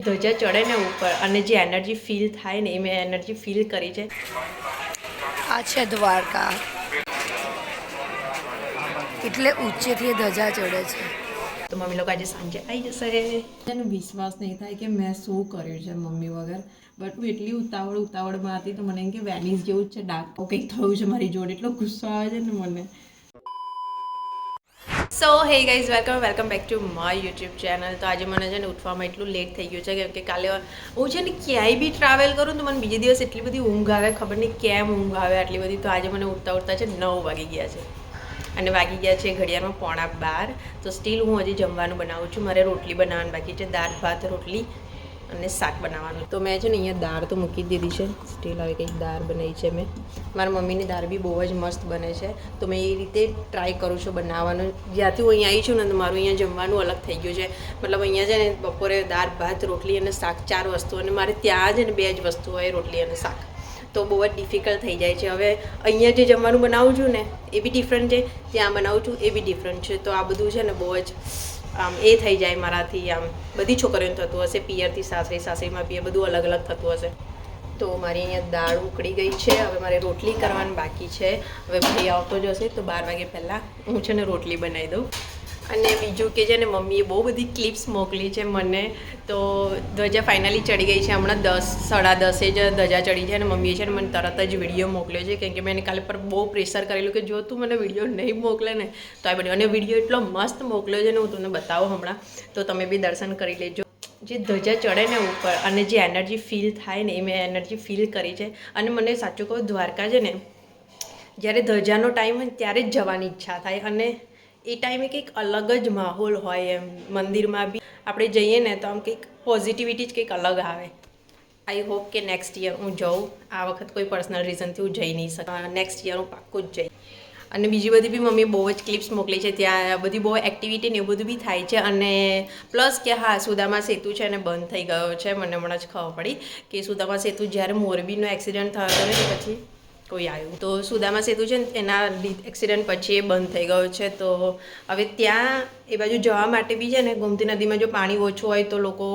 ધજા ચડે ને ઉપર અને જે એનર્જી ફીલ થાય ને એ મેં એનર્જી ફીલ કરી છે. આ છે દ્વારકા, એટલે ઊંચેથી ધજા ચડે છે. તો મમ્મી લોકો આજે સાંજે આવી જશે. એને વિશ્વાસ નહીં થાય કે મેં શું કર્યું છે મમ્મી વગર. બટ હું એટલી ઉતાવળમાં હતી તો મને એમ કે વેનિસ જેવું જ છે, ડાર્ક કંઈક થયું છે મારી જોડે, એટલો ગુસ્સો આવે છે ને મને. So hey guys, welcome back to my YouTube channel. તો આજે મને છે ને ઉઠવામાં એટલું લેટ થઈ ગયું છે કેમ કે કાલે હું છે ને ક્યાંય બી ટ્રાવેલ કરું તો મને બીજે દિવસ એટલી બધી ઊંઘ આવે, ખબર નહીં કેમ ઊંઘ આવે આટલી બધી. તો આજે મને ઉઠતા છે 9 વાગી ગયા છે અને વાગી ગયા છે ઘડિયાળમાં 11:15. તો સ્ટીલ હું હજી જમવાનું બનાવું છું. મારે રોટલી બનાવવાની બાકી છે, દાળ ભાત રોટલી અને શાક બનાવવાનું. તો મેં છે ને અહીંયા દાળ તો મૂકી દીધી છે. સ્ટીલ આવી કંઈક દાળ બનાવી છે મેં. મારા મમ્મીની દાળ બી બહુ જ મસ્ત બને છે, તો મેં એ રીતે ટ્રાય કરું છું બનાવવાનું. જ્યાંથી હું અહીંયા આવી છું ને તો મારું અહીંયા જમવાનું અલગ થઈ ગયું છે. મતલબ અહીંયા છે ને બપોરે દાળ ભાત રોટલી અને શાક 4 વસ્તુ, અને મારે ત્યાં છે ને 2 જ વસ્તુ હોય, રોટલી અને શાક. તો બહુ જ ડિફિકલ્ટ થઈ જાય છે. હવે અહીંયા જે જમવાનું બનાવું છું ને એ બી ડિફરન્ટ છે, ત્યાં બનાવું છું એ બી ડિફરન્ટ છે. તો આ બધું છે ને બહુ જ એ થઈ જાય મારાથી. બધી છોકરીઓને થતું હશે, પિયરથી સાસરી, સાસરીમાં પિયર, બધું અલગ અલગ થતું હશે. તો મારી અહીંયા દાળ ઉકળી ગઈ છે. હવે મારે રોટલી કરવાની બાકી છે. હવે ભાઈ આવતો જ હશે તો 12 વાગે પહેલાં હું છે ને રોટલી બનાવી દઉં. અને બીજું કે છે ને મમ્મીએ બહુ બધી ક્લિપ્સ મોકલી છે મને. તો ધજા ફાઇનલી ચડી ગઈ છે. હમણાં 10, 10:30 જ ધજા ચડી છે અને મમ્મીએ છે ને મને તરત જ વિડીયો મોકલ્યો છે, કેમ કે મેં એને કાલે પર બહુ પ્રેશર કરેલું કે જો તું મને વિડીયો નહીં મોકલે ને તો આ બન્યું. અને વિડીયો એટલો મસ્ત મોકલ્યો છે ને, હું તમને બતાવું હમણાં, તો તમે બી દર્શન કરી લેજો. જે ધજા ચડે ને ઉપર અને જે એનર્જી ફીલ થાય ને એ મેં એનર્જી ફીલ કરી છે. અને મને સાચું કહું, દ્વારકા છે ને જ્યારે ધજાનો ટાઈમ હોય ત્યારે જ જવાની ઈચ્છા થાય. અને એ ટાઈમે કંઈક અલગ જ માહોલ હોય એમ. મંદિરમાં બી આપણે જઈએ ને તો આમ કંઈક પોઝિટિવિટી જ કંઈક અલગ આવે. આઈ હોપ કે નેક્સ્ટ યર હું જાઉં. આ વખત કોઈ પર્સનલ રીઝનથી હું જઈ નહીં શકું. નેક્સ્ટ યર હું પાક્કું જ જઈશ. અને બીજી બધી બી મમ્મી બહુ જ ક્લિપ્સ મોકલી છે. ત્યાં બધી બહુ એક્ટિવિટી ને એવું બધું બી થાય છે. અને પ્લસ કે હા, સુદામા સેતુ છે ને બંધ થઈ ગયો છે. મને હમણાં જ ખબર પડી કે સુદામા સેતુ જ્યારે મોરબીનો એક્સિડન્ટ થયો હતો ને પછી કોઈ આવ્યું, તો સુદામા સેતુ છે ને એના એક્સિડન્ટ પછી એ બંધ થઈ ગયો છે. તો હવે ત્યાં એ બાજુ જવા માટે બી છે ને ગોમતી નદીમાં જો પાણી ઓછું હોય તો લોકો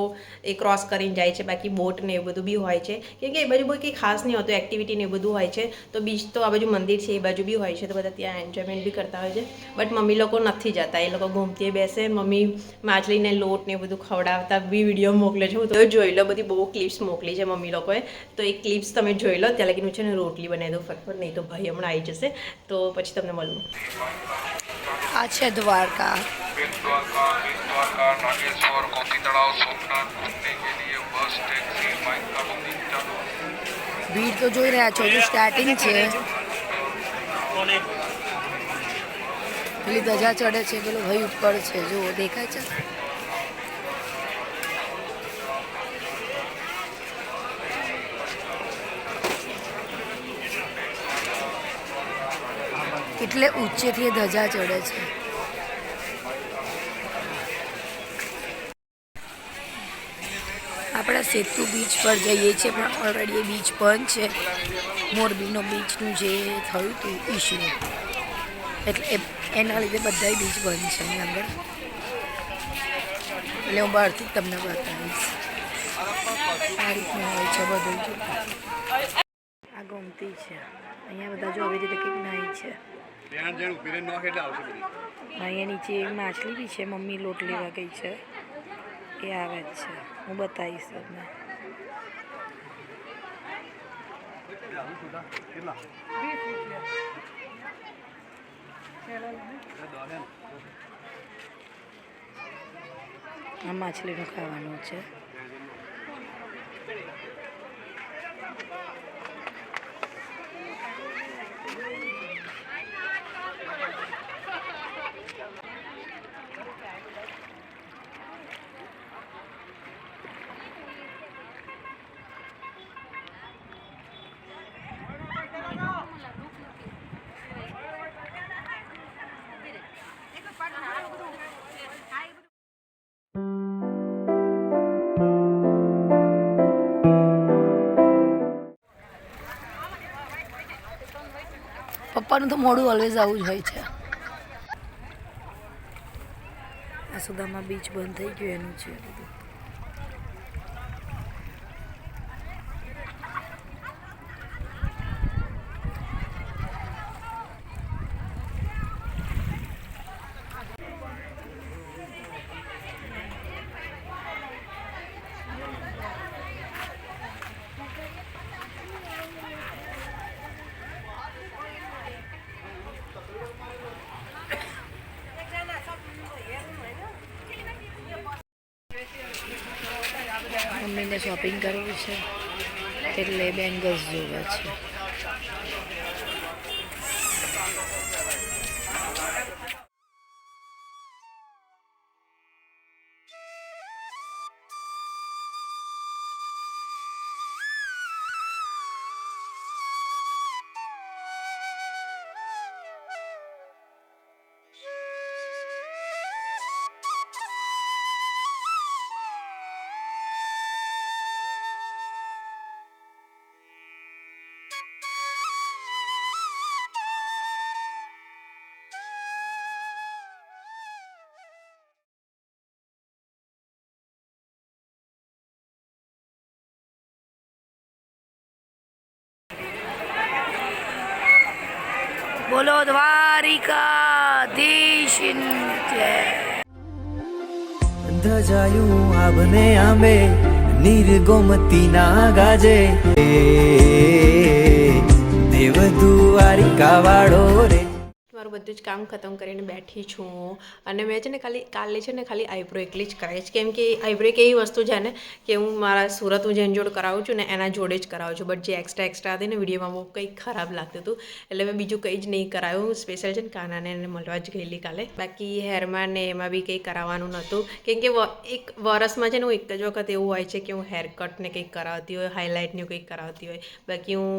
એ ક્રોસ કરીને જાય છે. બાકી બોટ ને એ બધું બી હોય છે, કેમ કે એ બાજુ બહુ કંઈ ખાસ નહીં હોતું, એક્ટિવિટી ને એ બધું હોય છે. તો બીચ તો આ બાજુ મંદિર છે એ બાજુ બી હોય છે, તો બધા ત્યાં એન્જોયમેન્ટ બી કરતા હોય છે. બટ મમ્મી લોકો નથી જતા. એ લોકો ગોમતીએ બેસે, મમ્મી માછલીને લોટ ને એ બધું ખવડાવતા બી વિડીયો મોકલે છે. હું તો જોઈ લો, બધી બહુ ક્લિપ્સ મોકલી છે મમ્મી લોકોએ. તો એ ક્લિપ્સ તમે જોઈ લો. ત્યાં લગીને છે ને રોટલી બનાવી દઉં ફટફટ, નહીં તો ભાઈ હમણાં આવી જશે. તો પછી તમને મળું. આ છે દ્વારકા. ભીડ તો જોઈ રહ્યા છો, જો સ્ટાર્ટિંગ છે. પેલી ધજા ચડે છે, પેલો ભાઈ ઉપર છે, જો દેખાય છે. એટલે ઊંચેથી ધજા ચડે છે. આપણે સેતુ બીચ પર જઈએ છીએ, પણ ઓલરેડી એ બીચ બંધ છે. મોરબીનો બીચનું જે થયું હતું ઇશ્યુ, એટલે એના લીધે બધા બીચ બંધ છે અહીં આગળ. એટલે હું બહારથી જ તમને બતાવીશ આ રીતનું હોય છે બધું. આ ગમતી છે. અહીંયા બધા જો આવી રીતે કંઈક નાય છે. અહીંયા નીચે માછલી બી છે. મમ્મી લોટ લેવા ગઈ છે, એ આવે જ છે. હું બતાવીશ તમને. આ માછલીનું ખાવાનું છે. પપ્પાનું તો મોડું ઓલવેઝ આવું જ હોય છે. આ સુદામા બીચ બંધ થઈ ગયું એનું છે બધું. મમ્મીને શોપિંગ કરવું છે એટલે બેંગલ્સ જોવે છે. બોલો દ્વારિકાધીશ જય. ધજાયું આભને આંબે નિર્ગોમતીના ગાજે દેવ દ્વારિકા વાળો રે. મારું બધું જ કામ ખતમ કરીને બેઠી છું અને મેં છે ને કાલે છે ને ખાલી આઈબ્રો એકલી જ કરાવી છે, કેમ કે આઈબ્રો એક એવી વસ્તુ છે ને કે હું મારા સુરત હું જેની જોડે કરાવું છું ને એના જોડે જ કરાવું છું, બટ જે એક્સ્ટ્રા હતી ને વિડીયોમાં બહુ કંઈક ખરાબ લાગતું હતું એટલે મેં બીજું કંઈ જ નહીં કરાવ્યું. સ્પેશિયલ છે ને કાનાને એને મળવા જ ગયેલી કાલે. બાકી હેરમાં ને એમાં બી કંઈ કરાવવાનું નહોતું, કેમ કે એક વરસમાં છે ને હું એક જ વખત એવું હોય છે કે હું હેર કટ ને કંઈક કરાવતી હોય, હાઇલાઇટને કંઈક કરાવતી હોય. બાકી હું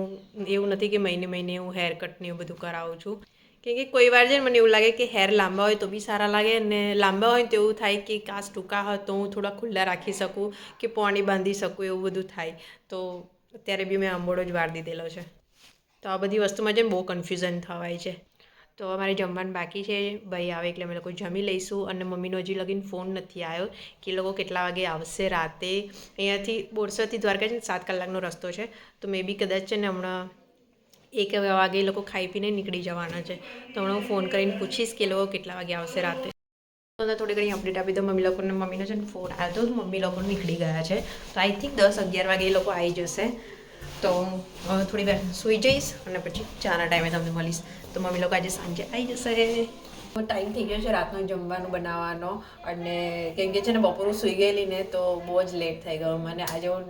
એવું નથી કે મહિને હું હેર કટને એવું બધું કરાવું છું, કેમ કે કોઈ વાર છે ને મને એવું લાગે કે હેર લાંબા હોય તો બી સારા લાગે અને લાંબા હોય તો એવું થાય કે કાશ ટૂંકા હોય તો હું થોડા ખુલ્લા રાખી શકું કે પોણી બાંધી શકું, એવું બધું થાય. તો અત્યારે બી મેં આંબોળો જ વાર દીધેલો છે. તો આ બધી વસ્તુમાં છે ને બહુ કન્ફ્યુઝન થવાય છે. તો અમારે જમવાનું બાકી છે, ભાઈ આવે એટલે અમે લોકો જમી લઈશું. અને મમ્મીનો હજી લગીને ફોન નથી આવ્યો કે એ લોકો કેટલા વાગે આવશે રાતે. અહીંયાથી બોરસદથી દ્વારકા છે ને 7 કલાકનો રસ્તો છે, તો મે બી કદાચ છે ને હમણાં 1 વાગે એ લોકો ખાઈ પીને નીકળી જવાના છે. તો હમણાં હું ફોન કરીને પૂછીશ કે એ લોકો કેટલા વાગે આવશે રાતે. તો થોડી ઘણી અપડેટ આપી દો. મમ્મીનો છે ને ફોન આવ્યો તો મમ્મી લોકો નીકળી ગયા છે, તો આઈ થિંક 10-11 વાગે એ લોકો આવી જશે. તો હું થોડી વાર સૂઈ જઈશ અને પછી ચાના ટાઈમે તમને મળીશ. તો મમ્મી લોકો આજે સાંજે આવી જશે. ટાઈમ થઈ ગયો છે રાતનો જમવાનું બનાવવાનો, અને કેમ કે છે ને બપોર સૂઈ ગયેલી ને તો બહુ જ લેટ થઈ ગયો મને. આજે હું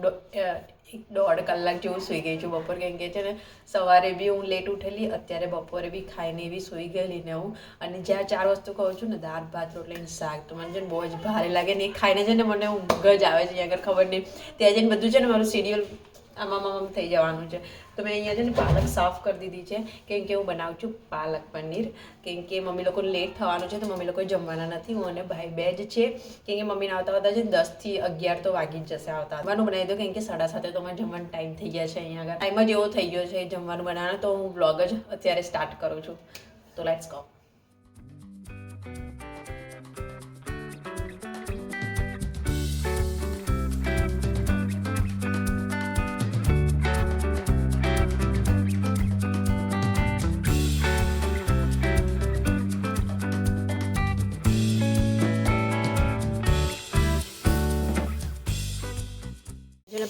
1.5 કલાક જેવું સૂઈ ગઈ છું બપોર, કેમ કે છે ને સવારે બી હું લેટ ઉઠેલી, અત્યારે બપોરે બી ખાઈને એવી સૂઈ ગયેલી ને હું. અને જ્યાં 4 વસ્તુ ખાઉં છું ને, દાળ ભાત રોટલી ને શાક, તો મને છે ને બહુ જ ભારે લાગે ને એ ખાઈને છે ને મને ઊંઘ જ આવે છે. આગળ ખબર નહીં ત્યાં જઈને બધું છે ને મારું શિડ્યુલ આમ થઈ જવાનું છે. તો મેં અહીંયા છે ને પાલક સાફ કરી દીધી છે, કેમ કે હું બનાવું છું પાલક પનીર. કેમ કે મમ્મી લોકોને લેટ થવાનું છે તો મમ્મી લોકો જમવાના નથી, હું અને ભાઈ બે જ છે. કેમ કે મમ્મીને આવતા છે 10 થી 11 તો વાગી જ જશે આવતા. જમવાનું બનાવી દો, કેમ કે 7:30 તો મને જમવાનો ટાઈમ થઈ ગયા છે. અહીંયા આગળ ટાઈમ જ એવો થઈ ગયો છે જમવાનું બનાવવાનો, તો હું વ્લોગ જ અત્યારે સ્ટાર્ટ કરું છું. તો લેટ્સ ગો.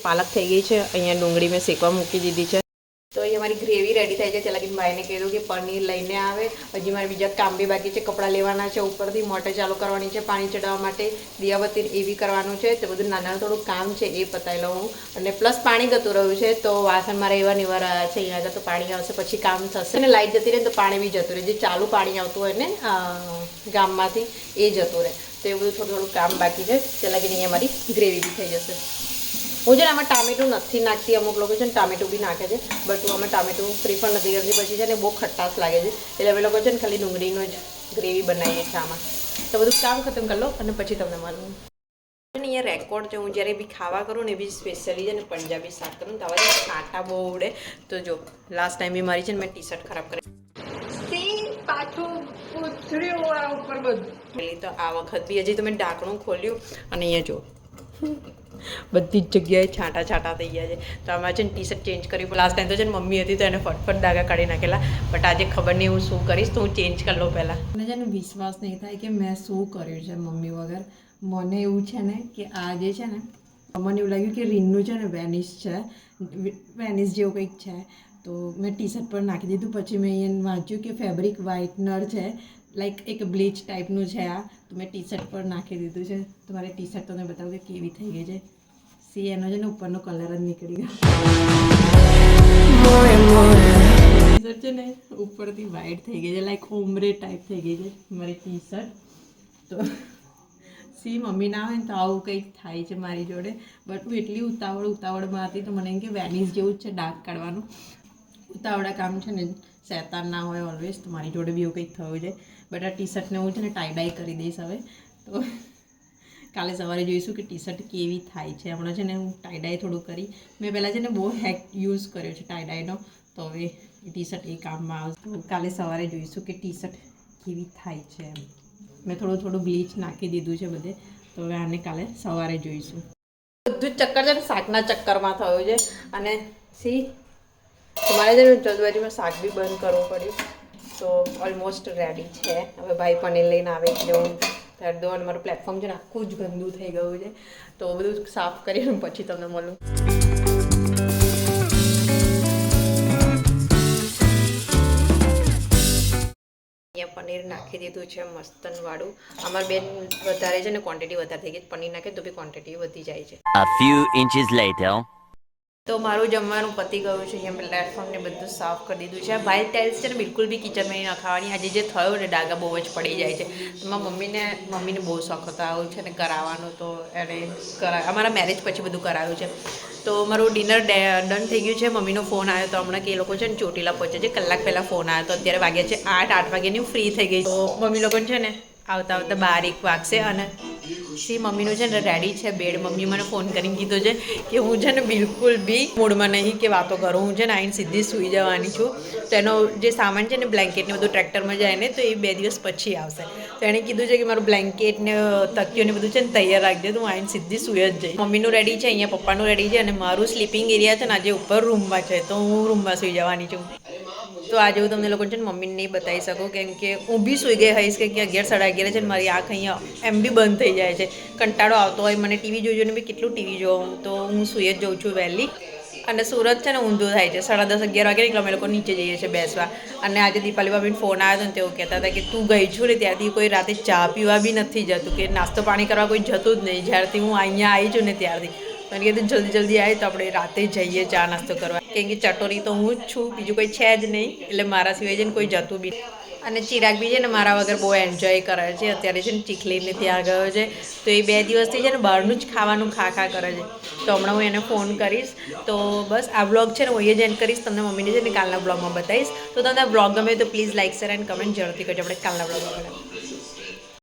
પાલક થઈ ગઈ છે, અહીંયા ડુંગળી મેં શેકવા મૂકી દીધી છે. તો અહીંયા મારી ગ્રેવી રેડી થઈ જાય. ત્યાં લગીને ભાઈને કીધું કે પનીર લઈને આવે. હજી મારે બીજા કામ બી બાકી છે, કપડાં લેવાના છે, ઉપરથી મોટર ચાલુ કરવાની છે પાણી ચડાવવા માટે, દિયાબત્તી એ બી કરવાનું છે. તો બધું નાના થોડું કામ છે એ પતાવી લઉં હું. અને પ્લસ પાણી જતું રહ્યું છે, તો વાસણ મારે એવા નિવાર રહ્યા છે. અહીંયા આગળ તો પાણી આવશે પછી કામ થશે. અને લાઇટ જતી રહે તો પાણી બી જતું રહે, જે ચાલુ પાણી આવતું હોય ને ગામમાંથી એ જતું રહે. તો એ બધું થોડું કામ બાકી છે. ત્યાં લગીને અહીંયા મારી ગ્રેવી બી થઈ જશે. હું છે ને આમાં ટામેટું નથી નાખતી, અમુક લોકો છે ને ટામેટું બી નાખે છે, બટ હું આમાં ટામેટું પ્રિફર નથી કરતી. પછી છે ને બહુ ખટાશ લાગે છે, એટલે અમે લોકો છે ને ખાલી ડુંગળીનો જ ગ્રેવી બનાવીએ છીએ આમાં. તો બધું કામ ખતમ કરી લો અને પછી તમને મળું. અહીંયા રેકોર્ડ છે, હું જ્યારે બી ખાવા કરું ને એ બી સ્પેશિયલી છે ને પંજાબી શાક કરું ને તો આવા કાંટા બહુ ઉડે. તો જો લાસ્ટ ટાઈમ બી મારી છે ને મેં ટી-શર્ટ ખરાબ કરી પાછું ઉપર બધું. તો આ વખત બી હજી તો મેં ઢાંકણું ખોલ્યું અને અહીંયા જો બધી જ જગ્યાએ છાંટા થઈ ગયા છે. તો આમાં છે ને ટી-શર્ટ ચેન્જ કર્યું. લાસ્ટ ટાઈમ તો છે ને મમ્મી હતી તો એને ફટફટ ડાઘા કાઢી નાખેલા, બટ આજે ખબર નહીં હું શું કરીશ, તો હું ચેન્જ કરી લઉં પહેલાં. મને છે ને વિશ્વાસ નહીં થાય કે મેં શું કર્યું છે મમ્મી વગર. મને એવું છે ને કે આ જે છે ને મને એવું લાગ્યું કે રીનનું છે ને વેનિશ છે, વેનિશ જેવું કંઈક છે. તો મેં ટી-શર્ટ પર નાખી દીધું. પછી મેં અહીંયા વાંચ્યું કે ફેબ્રિક વ્હાઇટનર છે, લાઈક એક બ્લીચ ટાઈપનું છે આ. તો મેં ટી-શર્ટ પર નાખી દીધું છે. તો મારે ટી-શર્ટ તમને બતાવું કે કેવી થઈ ગઈ છે. સી એનો છે ને ઉપરનો કલર જ નીકળી ગયો. ટી શર્ટ છે ને ઉપરથી વ્હાઈટ થઈ ગઈ છે, લાઈક ઓમરે ટાઈપ થઈ ગઈ છે મારી ટી શર્ટ. તો સી મમ્મી ના હોય ને તો આવું કંઈક થાય છે મારી જોડે. બટ હું એટલી ઉતાવળમાં હતી તો મને એમ કે વેનિસ જેવું જ છે ડાર્ક કાઢવાનું. ઉતાવળા કામ છે ને શેતાન ના હોય ઓલવેઝ, તો મારી જોડે બી એવું કંઈક થયું છે. બટ આ ટી શર્ટને હું છે ને ટાઈ ડાઈ કરી દઈશ હવે. તો કાલે સવારે જોઈશું કે ટી શર્ટ કેવી થાય છે. હમણાં છે ને હું ટાઈ ડાઈ થોડું કરી, મેં પહેલાં છે ને બહુ હેક યુઝ કર્યો છે ટાઈ ડાઈનો, તો હવે એ ટી શર્ટ એ કામમાં આવશે. તો કાલે સવારે જોઈશું કે ટી શર્ટ કેવી થાય છે એમ. મેં થોડું બ્લીચ નાખી દીધું છે બધે, તો હવે આને કાલે સવારે જોઈશું. બધું જ ચક્કર છે ને શાકના ચક્કરમાં થયું છે. અને સી તમારે છે ને જલ્દબાજીમાં શાક બી બંધ કરવું પડ્યું. તો ઓલમોસ્ટ રેડી છે. હવે ભાઈ પનીર લઈને આવે એટલે હું ધર દો. અને મારું પ્લેટફોર્મ છે ને આખું જ ગંદુ થઈ ગયું છે, તો બધું સાફ કરીને પછી તમને મળું. અહીંયા પનીર નાખી દીધું છે મસ્તનવાળું. અમારી બેન વધારે છે ને ક્વોન્ટિટી વધારે થઈ ગઈ, પનીર નાખે તો બી ક્વોન્ટિટી વધી જાય છે. A few inches later. તો મારું જમવાનું પતી ગયું છે. અહીંયા પ્લેટફોર્મને બધું સાફ કરી દીધું છે. વ્હાઇટ ટાઇલ્સ છે ને બિલકુલ બી કિચનમાં નહીં નખાવાની. આજે જે થયું ને ડાઘા બહુ જ પડી જાય છે. તો મારા મમ્મીને બહુ શોખ હતો આવું છે ને કરાવવાનું, તો એને અમારા મેરેજ પછી બધું કરાવ્યું છે. તો મારું ડિનર ડન થઈ ગયું છે. મમ્મીનો ફોન આવ્યો તો હમણાં કે એ લોકો છે ને ચોટીલા પહોંચે છે. કલાક પહેલાં ફોન આવ્યો તો અત્યારે વાગ્યા છે 8 વાગ્યાની હું ફ્રી થઈ ગઈ. તો મમ્મી લોકોને છે ને આવતા 12 વાગશે. અને સી મમ્મીનું છે ને રેડી છે બેડ. મમ્મી મને ફોન કરીને કીધું છે કે હું છે ને બિલકુલ બી મૂડમાં નહીં કે વાતો કરું. હું છે ને આવીને સીધી સૂઈ જવાની છું. તો એનો જે સામાન છે ને બ્લેન્કેટ ને બધું ટ્રેક્ટરમાં જાય ને તો એ 2 દિવસ પછી આવશે. તો એણે કીધું છે કે મારું બ્લેન્કેટ ને તકીઓ ને બધું છે ને તૈયાર રાખજે, તો હું આવીને સીધી સૂઈ જ જઈશ. મમ્મીનું રેડી છે, અહીંયા પપ્પાનું રેડી છે, અને મારું સ્લીપિંગ એરિયા છે ને આજે ઉપર રૂમમાં છે, તો હું રૂમમાં સૂઈ જવાની છું. તો આજે હું તમને લોકો છે ને મમ્મીને નહીં બતાવી શકું, કેમ કે હું બી સૂઈ ગઈ હઈશ કે 11 સાડા 11 છે ને મારી આંખ અહીંયા એમ બી બંધ થઈ જાય છે. કંટાળો આવતો હોય મને ટીવી જોઈને બી કેટલું ટીવી જોઉં, તો હું સૂઈ જ જઉં છું વહેલી. અને સુરત છે ને ઊંધું થાય છે, 10:30 11 વાગે એટલે અમે લોકો નીચે જઈએ છીએ બેસવા. અને આજે દીપાલી ભાભીને ફોન આવ્યો હતો ને તેઓ કહેતા હતા કે તું ગઈ છું ને ત્યારથી કોઈ રાતે ચા પીવા બી નથી જતું, કે નાસ્તો પાણી કરવા કોઈ જતું જ નહીં જ્યારથી હું અહીંયા આવી છું ને ત્યારથી. મને કીધું જલ્દી આવી તો આપણે રાતે જઈએ ચા નાસ્તો કરવા, કેમ કે ચટોરી તો હું જ છું, બીજું કોઈ છે જ નહીં, એટલે મારા સિવાય છે ને કોઈ જતું બી. અને ચિરાગ બી છે ને મારા વગર બહુ એન્જોય કરે છે. અત્યારે છે ને ચીખલીને ત્યાં ગયો છે, તો એ 2 દિવસથી છે ને બહારનું જ ખાવાનું ખા કરે છે. તો હમણાં હું એને ફોન કરીશ. તો બસ આ બ્લોગ છે ને હું અહીંયા જ એન્ડ કરીશ. તમને મમ્મીને છે ને કાલના બ્લોગમાં બતાવીશ. તો તમને આ બ્લોગ ગમે તો please like share and comment જરૂરથી કરજો. આપણે કાલના બ્લોગમાં મળીએ.